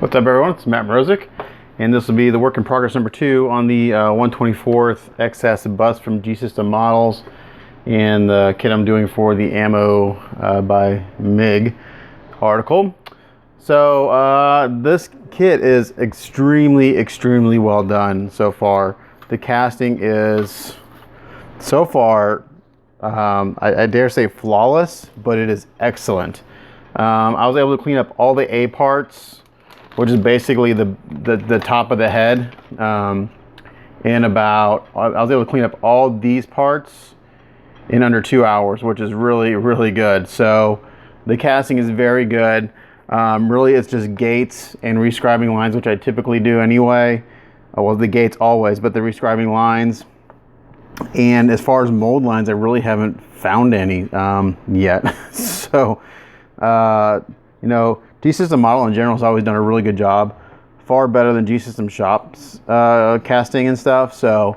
What's up, everyone? It's Matt Mrozik, and this will be the work in progress number 2 on the 1/24th XS bus from G-System Models, and the kit I'm doing for the Ammo by MIG article. So this kit is extremely well done so far. The casting is so far, I dare say flawless, but it is excellent. I was able to clean up all the A parts, which is basically the top of the head, in about, I was able to clean up all these parts in under 2 hours, which is really good. So the casting is very good. Really it's just gates and rescribing lines, which I typically do anyway. Well, the gates always, but the rescribing lines. And as far as mold lines, I really haven't found any yet. So you know, G-System Model in general has always done a really good job, far better than G-System Shop's casting and stuff. So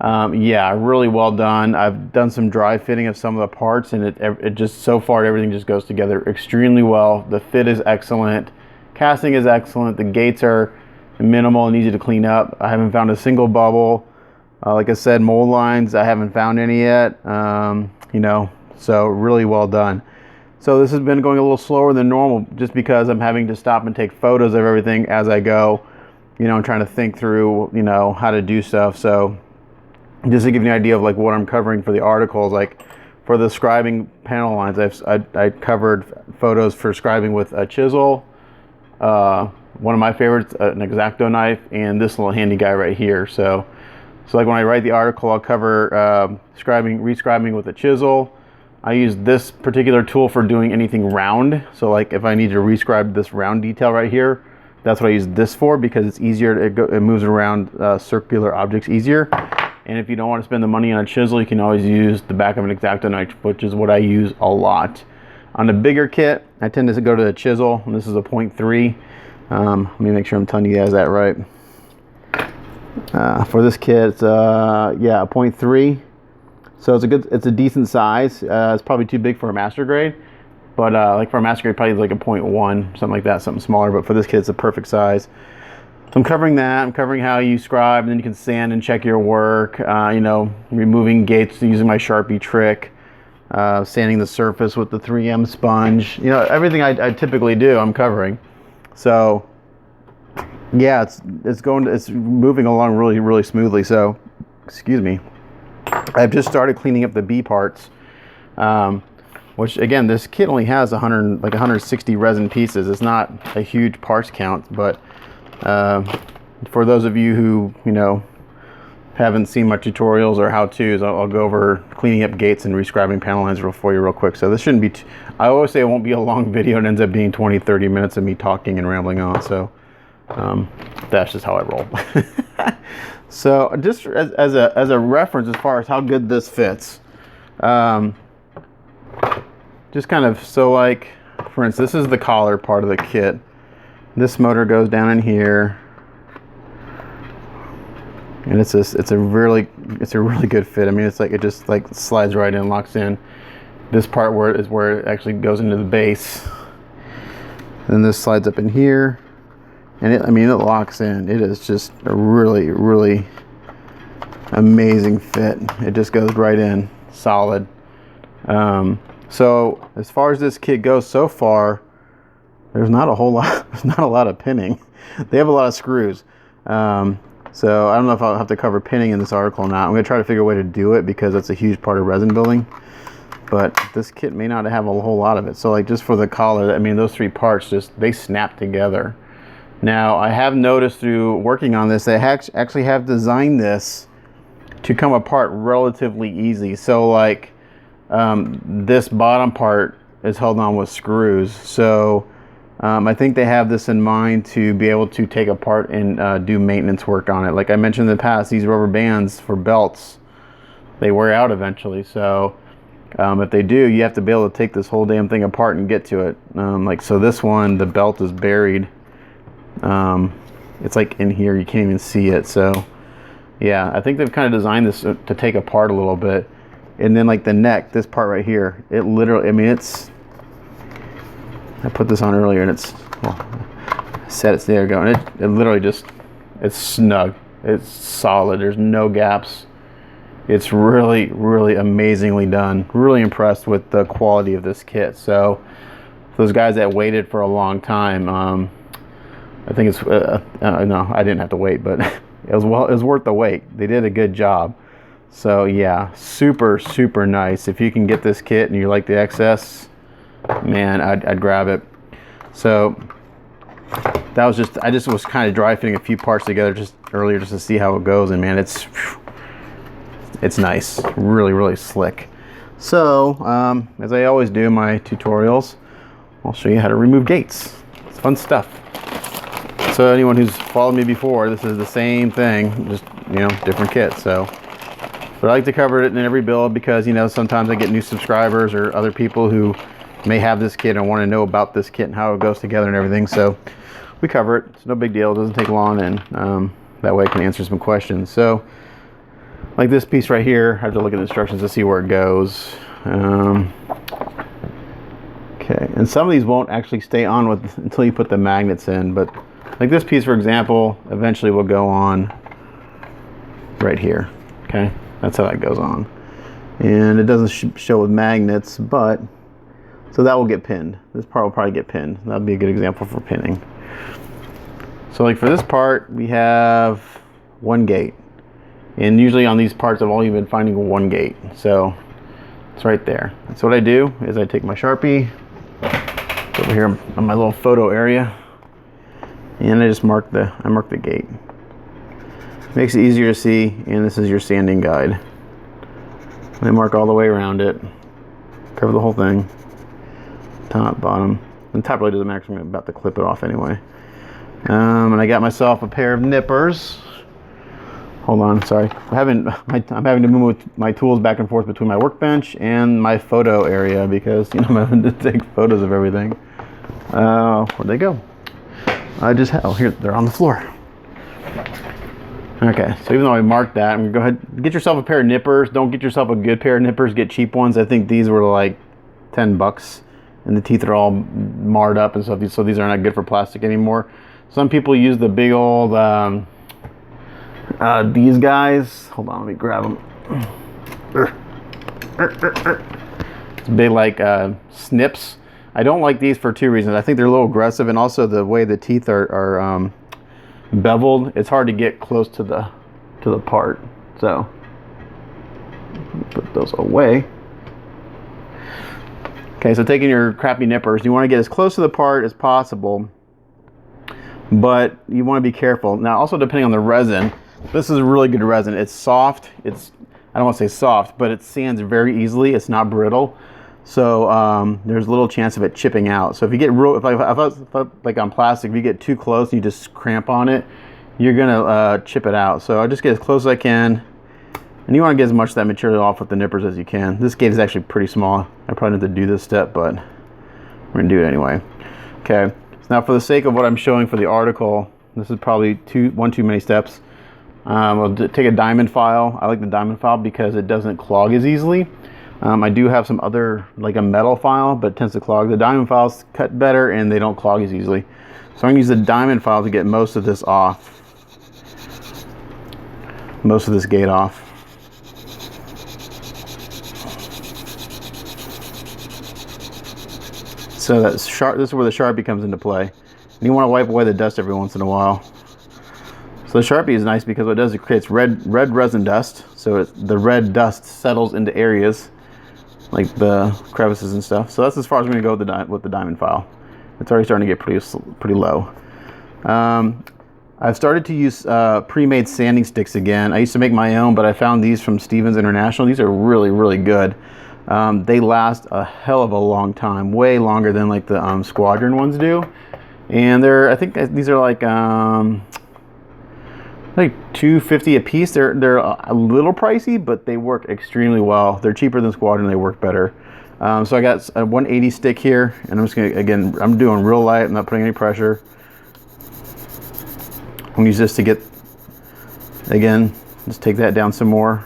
yeah, really well done. I've done some dry fitting of some of the parts, and it just, so far everything just goes together extremely well. The fit is excellent, casting is excellent, the gates are minimal and easy to clean up. I haven't found a single bubble. Like I said, mold lines, I haven't found any yet. You know, so really well done. So this has been going a little slower than normal, just because I'm having to stop and take photos of everything as I go. You know, I'm trying to think through, you know, how to do stuff. So just to give you an idea of like what I'm covering for the articles, like for the scribing panel lines, I covered photos for scribing with a chisel, one of my favorites, an X-Acto knife, and this little handy guy right here. So like when I write the article, I'll cover rescribing with a chisel. I use this particular tool for doing anything round. So like if I need to rescribe this round detail right here, that's what I use this for, because it's easier. It moves around circular objects easier. And if you don't want to spend the money on a chisel, you can always use the back of an X-Acto knife, which is what I use a lot. On the bigger kit, I tend to go to the chisel, and this is a 0.3. Let me make sure I'm telling you guys that right. For this kit, it's yeah, a 0.3. So it's a decent size. It's probably too big for a master grade, but like for a master grade, probably like a 0.1, something like that, something smaller. But for this kit, it's a perfect size. So I'm covering that. I'm covering how you scribe, and then you can sand and check your work. You know, removing gates using my Sharpie trick, sanding the surface with the 3M sponge. You know, everything I typically do, I'm covering. So yeah, it's moving along really smoothly. So excuse me. I've just started cleaning up the B parts, which again, this kit only has 160 resin pieces. It's not a huge parts count, but for those of you who, you know, haven't seen my tutorials or how-tos, I'll go over cleaning up gates and rescribing panel lines for you real quick. So this shouldn't be, I always say it won't be a long video. It ends up being 20-30 minutes of me talking and rambling on. So that's just how I roll. So just as a reference as far as how good this fits, just kind of, so like for instance, this is the collar part of the kit. This motor goes down in here, and it's a really good fit. I mean, it's like, it just like slides right in, locks in. This part where it actually goes into the base, and this slides up in here. And I mean, it locks in. It is just a really amazing fit. It just goes right in, solid. So as far as this kit goes so far, there's not a whole lot. There's not a lot of pinning. They have a lot of screws. So I don't know if I'll have to cover pinning in this article or not. I'm gonna try to figure a way to do it, because that's a huge part of resin building. But this kit may not have a whole lot of it. So like just for the collar, I mean, those 3 parts they snap together. Now, I have noticed through working on this, they actually have designed this to come apart relatively easy. So like this bottom part is held on with screws. So I think they have this in mind to be able to take apart and do maintenance work on it. Like I mentioned in the past, these rubber bands for belts, they wear out eventually. So if they do, you have to be able to take this whole damn thing apart and get to it. Like, so this one, the belt is buried. It's like in here, you can't even see it. So yeah, I think they've kind of designed this to take apart a little bit. And then like the neck, this part right here, it literally, I mean, I put this on earlier, and it's, well, set it there going. It literally just, it's snug. It's solid. There's no gaps. It's really, really amazingly done. Really impressed with the quality of this kit. So those guys that waited for a long time, I think it's no, I didn't have to wait, but it was worth the wait. They did a good job. So yeah, super, super nice. If you can get this kit and you like the XS, man, I'd grab it. So that was just, I just was kind of dry fitting a few parts together just earlier just to see how it goes, and man, it's nice. Really, really slick. So as I always do in my tutorials, I'll show you how to remove gates. It's fun stuff. So anyone who's followed me before, this is the same thing, just, you know, different kit. So, but I like to cover it in every build because, you know, sometimes I get new subscribers or other people who may have this kit and want to know about this kit and how it goes together and everything. So we cover it. It's no big deal. It doesn't take long, and that way I can answer some questions. So like this piece right here, I have to look at the instructions to see where it goes. Okay, and some of these won't actually stay on with until you put the magnets in, but like this piece, for example, eventually will go on right here. Okay, that's how that goes on. And it doesn't show with magnets, but so that will get pinned. This part will probably get pinned. That'll be a good example for pinning. So like for this part, we have one gate. And usually on these parts, I've only been finding one gate. So it's right there. So what I do is I take my Sharpie over here on my little photo area, and I just mark the gate. Makes it easier to see, and this is your sanding guide. I mark all the way around it, cover the whole thing, top, bottom. The top really doesn't matter because I'm about to clip it off anyway. And I got myself a pair of nippers. Hold on, sorry. I'm having to move my tools back and forth between my workbench and my photo area because, you know, I'm having to take photos of everything. Where'd they go? Oh, here, they're on the floor. Okay, so even though I marked that, I'm gonna go ahead, get yourself a pair of nippers. Don't get yourself a good pair of nippers, get cheap ones. I think these were like 10 bucks, and the teeth are all marred up and stuff, so these are not good for plastic anymore. Some people use the big old, these guys. Hold on, let me grab them. It's big like snips. I don't like these for two reasons. I think they're a little aggressive, and also the way the teeth are beveled, it's hard to get close to the part. So put those away. Okay, so taking your crappy nippers, you want to get as close to the part as possible, but you want to be careful. Now, also depending on the resin, this is a really good resin. It's soft. I don't want to say soft, but it sands very easily. It's not brittle. So there's little chance of it chipping out. So if you get like on plastic, if you get too close and you just cramp on it, you're gonna chip it out. So I just get as close as I can, and you want to get as much of that material off with the nippers as you can. This gate is actually pretty small. I probably need to do this step, but we're gonna do it anyway. Okay. So now, for the sake of what I'm showing for the article, this is probably one too many steps. I'll take a diamond file. I like the diamond file because it doesn't clog as easily. I do have some other, like a metal file, but it tends to clog. The diamond files cut better and they don't clog as easily. So I'm going to use the diamond file to get most of this off. Most of this gate off. So that's sharp. This is where the Sharpie comes into play. And you want to wipe away the dust every once in a while. So the Sharpie is nice because what it does, it creates red resin dust. So the red dust settles into areas like the crevices and stuff. So that's as far as I'm going to go with the diamond file. It's already starting to get pretty low. I've started to use pre-made sanding sticks again. I used to make my own, but I found these from Stevens International. These are really, really good. They last a hell of a long time, way longer than like the Squadron ones do. And I think these are like $2.50 a piece. They're a little pricey, but they work extremely well. They're cheaper than Squadron. They work better. So I got a 180 stick here, and I'm just gonna, again, I'm doing real light. I'm not putting any pressure. I'm gonna use this to get, again, just take that down some more.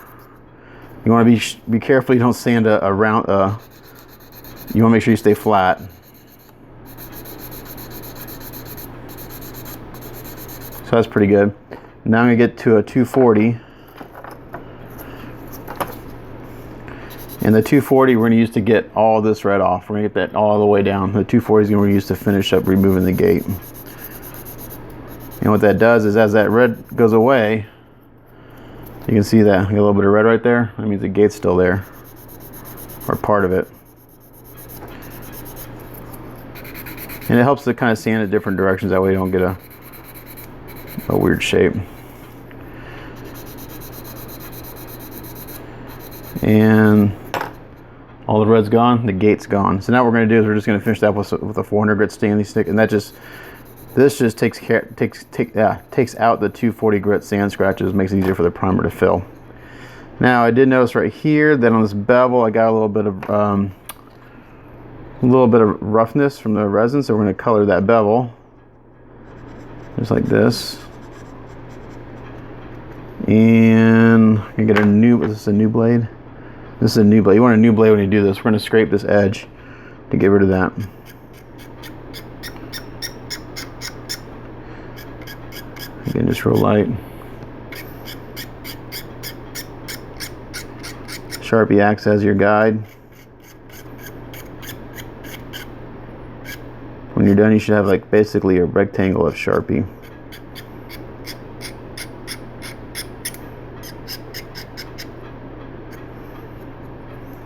You want to be careful you don't sand a round. You want to make sure you stay flat. that's pretty good. Now I'm gonna get to a 240. And the 240 we're going to use to get all this red off. We're going to get that all the way down. The 240 is going to be used to finish up removing the gate. And what that does is as that red goes away, you can see that. I got a little bit of red right there. That means the gate's still there, or part of it. And it helps to kind of sand it different directions. That way you don't get a weird shape. And all the red's gone, the gate's gone. So now what we're going to do is we're just going to finish that with a 400 grit Stanley stick, and this just takes out the 240 grit sand scratches, makes it easier for the primer to fill. Now I did notice right here that on this bevel I got a little bit of roughness from the resin, so we're going to color that bevel just like this. And I get a new. Is this a new blade? This is a new blade. You want a new blade when you do this. We're going to scrape this edge to get rid of that. Again, just real light. Sharpie acts as your guide. When you're done, you should have like basically a rectangle of Sharpie.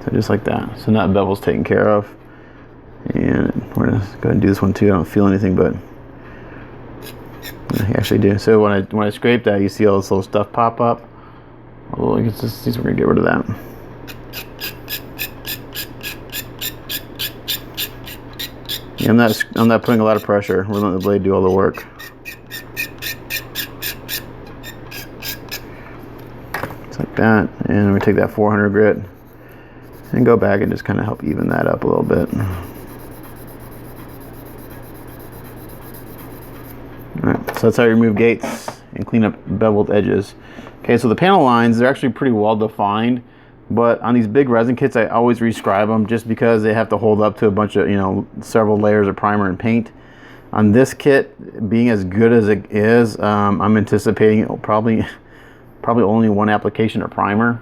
So just like that. So now that bevel's taken care of. And we're gonna go ahead and do this one too. I don't feel anything, but I actually do. So when I scrape that, you see all this little stuff pop up. Oh, I guess we're gonna get rid of that. Yeah, I'm not putting a lot of pressure. We're letting the blade do all the work. Just like that. And we take that 400 grit and go back and just kind of help even that up a little bit. Alright, so that's how you remove gates and clean up beveled edges. Okay, so the panel lines, they're actually pretty well defined, but on these big resin kits I always rescribe them just because they have to hold up to a bunch of, several layers of primer and paint. On this kit, being as good as it is, I'm anticipating probably only one application of primer.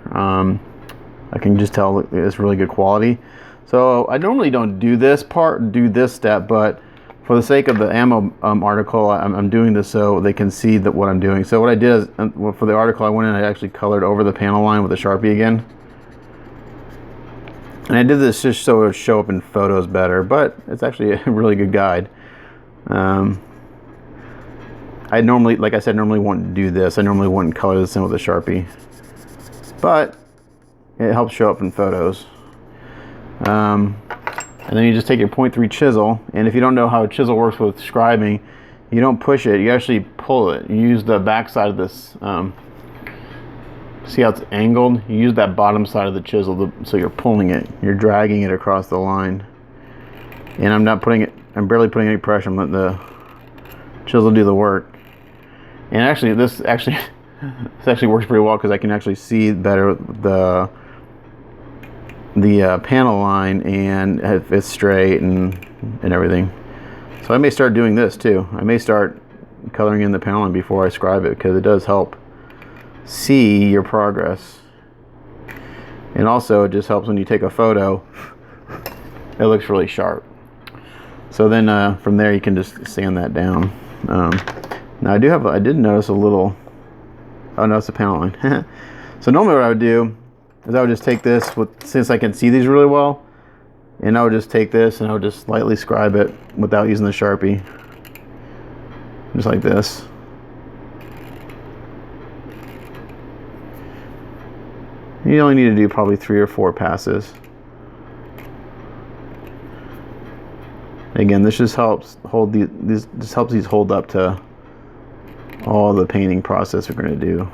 I can just tell it's really good quality. So I normally don't do this step, but for the sake of the ammo article, I'm doing this so they can see what I'm doing. So what I did is, for the article, I went in and I actually colored over the panel line with a Sharpie again. And I did this just so it would show up in photos better, but it's actually a really good guide. I normally, like I said, wouldn't do this. I normally wouldn't color this in with a Sharpie, but it helps show up in photos. And then you just take your 0.3 chisel, and if you don't know how a chisel works with scribing, you don't push it, you actually pull it. You use the back side of this, see how it's angled? You use that bottom side of the chisel, so you're pulling it, you're dragging it across the line. And I'm barely putting any pressure, I'm letting the chisel do the work. And actually, this actually works pretty well because I can actually see better the panel line and if it's straight and everything. So I may start doing this too. I may start coloring in the panel line before I scribe it because it does help see your progress. And also it just helps when you take a photo, it looks really sharp. So then from there you can just sand that down. Now I did notice a little, oh no, it's a panel line. So normally what I would do is I would just take this, since I can see these really well, and I would just take this and I would just lightly scribe it without using the Sharpie. Just like this. You only need to do probably 3 or 4 passes. Again, this just helps hold these hold up to all the painting process we're going to do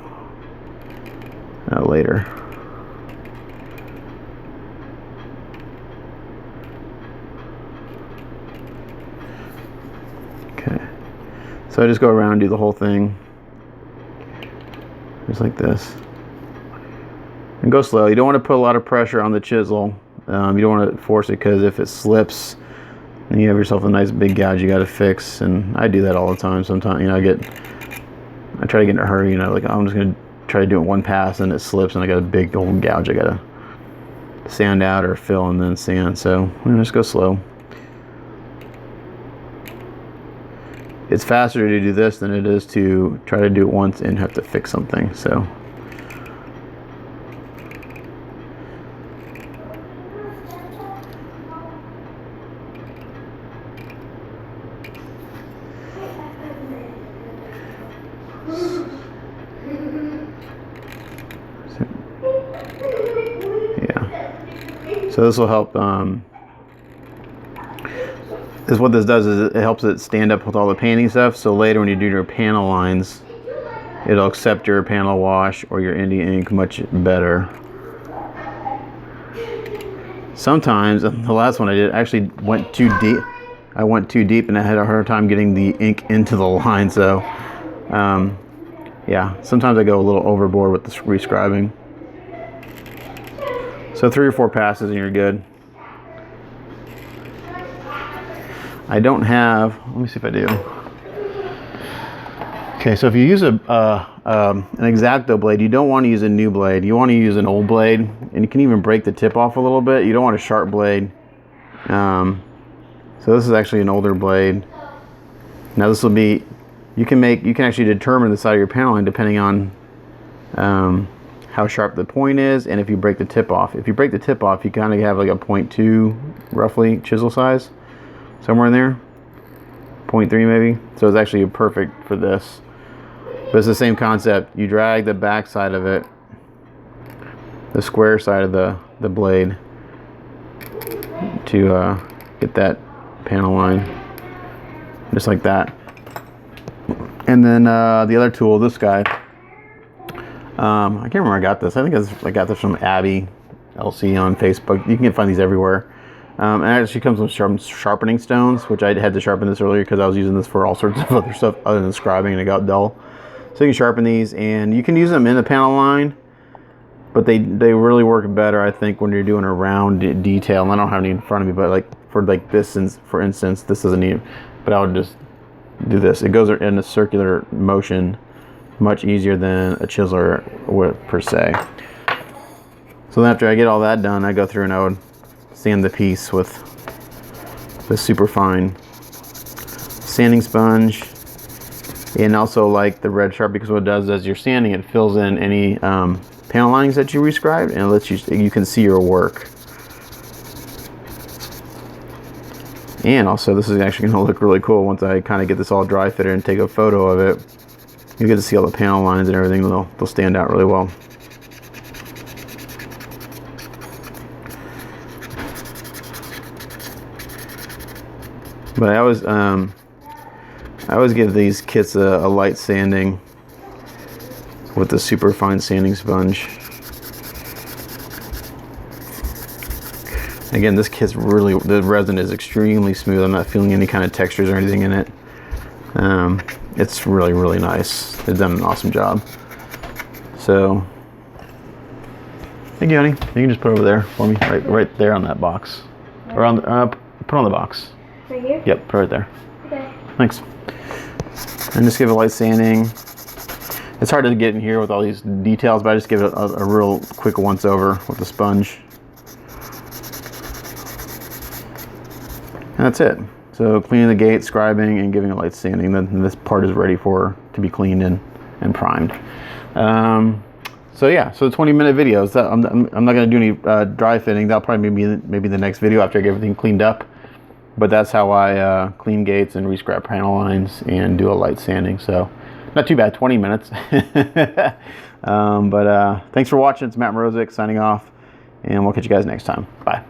later. Okay, so I just go around and do the whole thing just like this, and go slow. You don't want to put a lot of pressure on the chisel. You don't want to force it, because if it slips, then you have yourself a nice big gouge you got to fix. And I do that all the time. Sometimes, I get I try to get in a hurry, you know, like I'm just gonna try to do it one pass and it slips and I got a big old gouge I gotta sand out or fill and then sand. So I'm gonna just go slow. It's faster to do this than it is to try to do it once and have to fix something. So yeah. So this will help. Is what this does is it helps it stand up with all the painting stuff. So later when you do your panel lines, it'll accept your panel wash or your indie ink much better. Sometimes, the last one I did actually went too deep. I went too deep and I had a hard time getting the ink into the line. So yeah, sometimes I go a little overboard with the rescribing. So 3 or 4 passes and you're good. I don't have, let me see if I do. Okay, so if you use an X-Acto blade, you don't want to use a new blade. You want to use an old blade, and you can even break the tip off a little bit. You don't want a sharp blade. So this is actually an older blade. Now this will be, you can actually determine the side of your panel line depending on how sharp the point is and if you break the tip off. If you break the tip off, you kind of have like a 0.2 roughly chisel size. Somewhere in there, 0.3 maybe. So it's actually perfect for this. But it's the same concept. You drag the back side of it, the square side of the blade, to get that panel line, just like that. And then the other tool, this guy, I can't remember where I got this. I think I got this from Abby LC on Facebook. You can find these everywhere. And it actually comes with sharpening stones, which I had to sharpen this earlier because I was using this for all sorts of other stuff other than scribing and it got dull. So you can sharpen these and you can use them in the panel line, but they really work better, I think, when you're doing a round detail. And I don't have any in front of me, but like for like this, for instance, this doesn't need, but I would just do this. It goes in a circular motion much easier than a chiseler would per se. So then after I get all that done, I go through and I would sand the piece with the super fine sanding sponge, and also like the red sharp, because what it does as you're sanding, it fills in any panel lines that you rescribed and it lets you can see your work. And also this is actually going to look really cool once I kind of get this all dry fitted and take a photo of it. You get to see all the panel lines and everything. They'll stand out really well. But I always give these kits a light sanding with the super fine sanding sponge. Again, this kit's really, the resin is extremely smooth. I'm not feeling any kind of textures or anything in it. It's really, really nice. They've done an awesome job. So, thank you, honey. You can just put it over there for me, right there on that box. Or on put on the box. Right here? Yep, put it right there. Okay. Thanks. And just give it a light sanding. It's hard to get in here with all these details, but I just give it a real quick once over with the sponge. And that's it. So cleaning the gate, scribing, and giving a light sanding. Then this part is ready to be cleaned and primed. So yeah, so 20-minute videos. I'm not going to do any dry fitting. That'll probably be maybe the next video after I get everything cleaned up. But that's how I clean gates and rescribe panel lines and do a light sanding. So not too bad, 20 minutes. But thanks for watching. It's Matt Mrozik signing off, and we'll catch you guys next time. Bye.